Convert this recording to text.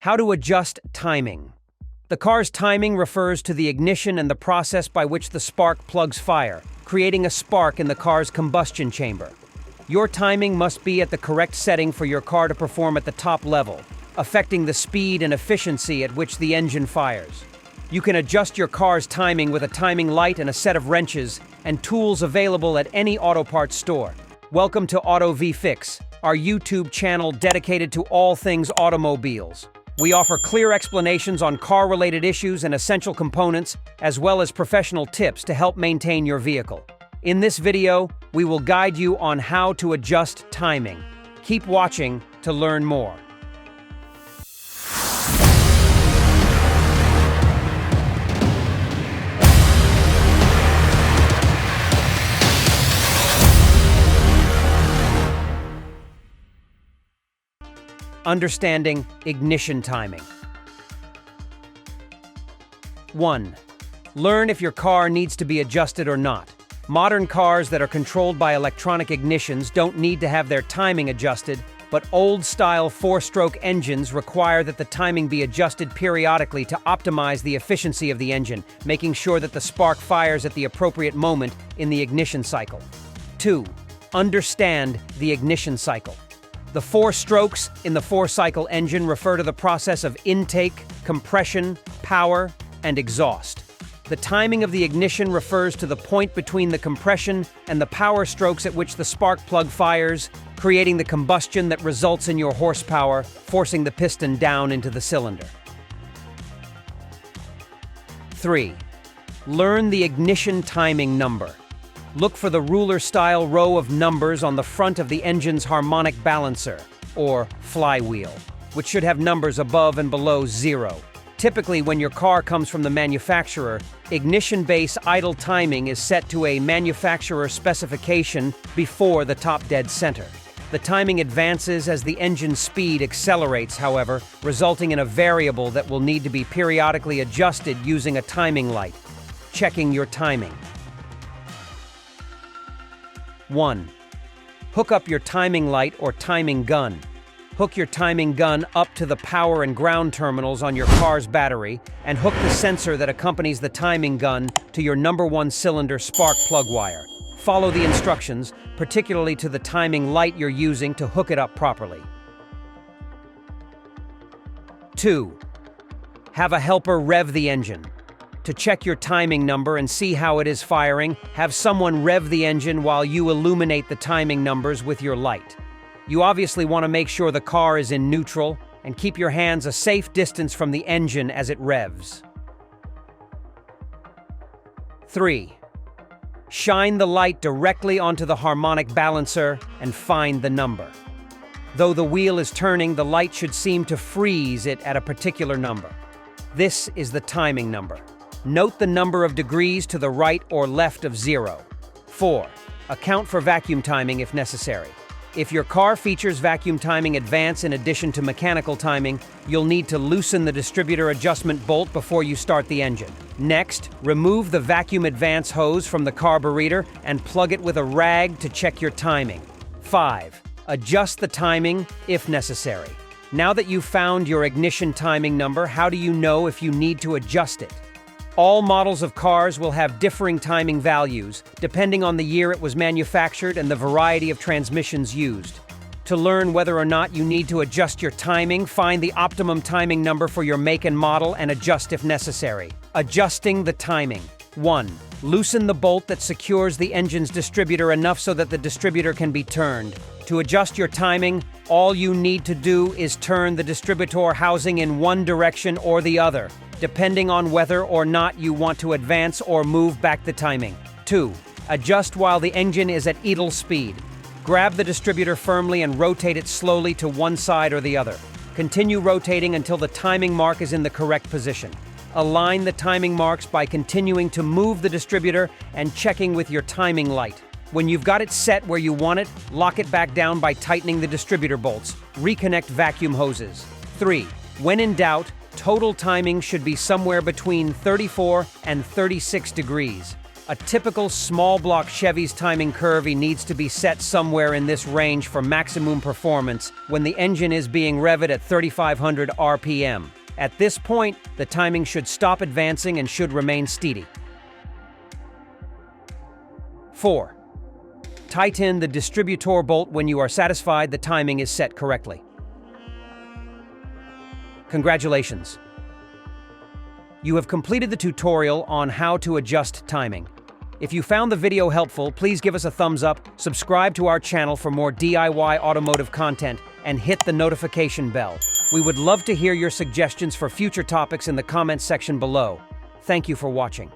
How to adjust timing. The car's timing refers to the ignition and the process by which the spark plugs fire, creating a spark in the car's combustion chamber. Your timing must be at the correct setting for your car to perform at the top level, affecting the speed and efficiency at which the engine fires. You can adjust your car's timing with a timing light and a set of wrenches and tools available at any auto parts store. Welcome to Auto VFix, our YouTube channel dedicated to all things automobiles. We offer clear explanations on car-related issues and essential components, as well as professional tips to help maintain your vehicle. In this video, we will guide you on how to adjust timing. Keep watching to learn more. Understanding ignition timing. 1. Learn if your car needs to be adjusted or not. Modern cars that are controlled by electronic ignitions don't need to have their timing adjusted, but old-style four-stroke engines require that the timing be adjusted periodically to optimize the efficiency of the engine, making sure that the spark fires at the appropriate moment in the ignition cycle. 2. Understand the ignition cycle. The 4 strokes in the 4-cycle engine refer to the process of intake, compression, power, and exhaust. The timing of the ignition refers to the point between the compression and the power strokes at which the spark plug fires, creating the combustion that results in your horsepower, forcing the piston down into the cylinder. 3. Learn the ignition timing number. Look for the ruler-style row of numbers on the front of the engine's harmonic balancer, or flywheel, which should have numbers above and below 0. Typically, when your car comes from the manufacturer, ignition base idle timing is set to a manufacturer specification before the top dead center. The timing advances as the engine's speed accelerates, however, resulting in a variable that will need to be periodically adjusted using a timing light. Checking your timing. 1. Hook up your timing light or timing gun. Hook your timing gun up to the power and ground terminals on your car's battery and hook the sensor that accompanies the timing gun to your number 1 cylinder spark plug wire. Follow the instructions, particularly to the timing light you're using to hook it up properly. 2. Have a helper rev the engine. To check your timing number and see how it is firing, have someone rev the engine while you illuminate the timing numbers with your light. You obviously want to make sure the car is in neutral and keep your hands a safe distance from the engine as it revs. 3. Shine the light directly onto the harmonic balancer and find the number. Though the wheel is turning, the light should seem to freeze it at a particular number. This is the timing number. Note the number of degrees to the right or left of 0. 4. Account for vacuum timing if necessary. If your car features vacuum timing advance in addition to mechanical timing, you'll need to loosen the distributor adjustment bolt before you start the engine. Next, remove the vacuum advance hose from the carburetor and plug it with a rag to check your timing. 5. Adjust the timing if necessary. Now that you've found your ignition timing number, how do you know if you need to adjust it? All models of cars will have differing timing values, depending on the year it was manufactured and the variety of transmissions used. To learn whether or not you need to adjust your timing, find the optimum timing number for your make and model and adjust if necessary. Adjusting the timing. 1. Loosen the bolt that secures the engine's distributor enough so that the distributor can be turned. To adjust your timing, all you need to do is turn the distributor housing in one direction or the other, depending on whether or not you want to advance or move back the timing. 2. Adjust while the engine is at idle speed. Grab the distributor firmly and rotate it slowly to one side or the other. Continue rotating until the timing mark is in the correct position. Align the timing marks by continuing to move the distributor and checking with your timing light. When you've got it set where you want it, lock it back down by tightening the distributor bolts. Reconnect vacuum hoses. 3. When in doubt, total timing should be somewhere between 34 and 36 degrees. A typical small block Chevy's timing curve needs to be set somewhere in this range for maximum performance when the engine is being revved at 3,500 RPM. At this point, the timing should stop advancing and should remain steady. 4. Tighten the distributor bolt when you are satisfied the timing is set correctly. Congratulations! You have completed the tutorial on how to adjust timing. If you found the video helpful, please give us a thumbs up, subscribe to our channel for more DIY automotive content, and hit the notification bell. We would love to hear your suggestions for future topics in the comments section below. Thank you for watching.